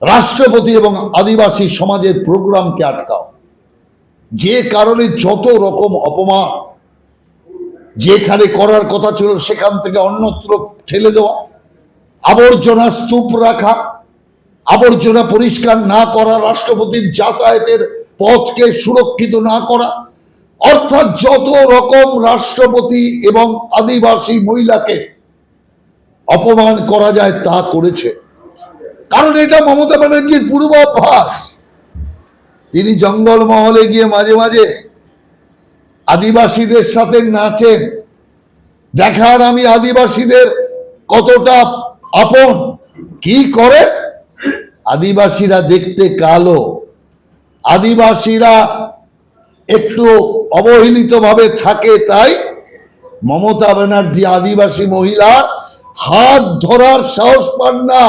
রাষ্ট্রপতি এবং আদিবাসী সমাজের প্রোগ্রামকে আটকাও, যে কারণে যত রকম অপমান যেখানে করার কথা ছিল সেখান থেকে অন্যত্র ঠেলে দেওয়া, আবর্জনা স্তূপ রাখা, আবর্জনা পরিষ্কার না করা, রাষ্ট্রপতির যাতায়াতের পথকে সুরক্ষিত না করা, অর্থাৎ যত রকম রাষ্ট্রপতি এবং আদিবাসী মহিলাকে অপমান করা যায় তা করেছে। কারণ এটা মমতা ব্যানার্জির পূর্বাভ্যাস। তিনি জঙ্গল মহলে গিয়ে মাঝে মাঝে আদিবাসীদের সাথে নাচেন, দেখান আমি আদিবাসীদের কতটা আপন। কি করে? আদিবাসীরা দেখতে কালো, আদিবাসীরা একটু অবহেলিত ভাবে থাকে, তাই মমতা ব্যানার্জি আদিবাসী মহিলার হাত ধরার সাহস পান না,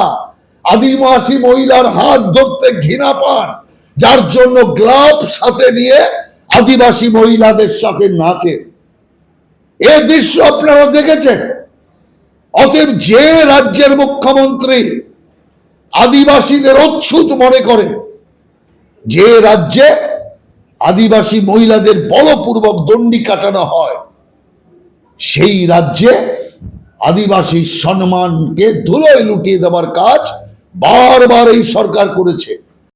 আদিবাসী মহিলার হাত ধরতে ঘৃণা পান, যার জন্য গ্লাভস হাতে নিয়ে আদিবাসী মহিলাদের সাথে নাচে। এ দৃশ্য আপনারা দেখেছেন। অতএব যে রাজ্যের মুখ্যমন্ত্রী আদিবাসীদের অচ্ছুত মনে করে, যে রাজ্যে আদিবাসী মহিলাদের বলপূর্বক দণ্ডি কাটানো হয়, সেই রাজ্যে আদিবাসী সম্মানকে ধুলোয় লুটিয়ে দেওয়ার কাজ বারবার এই সরকার করেছে।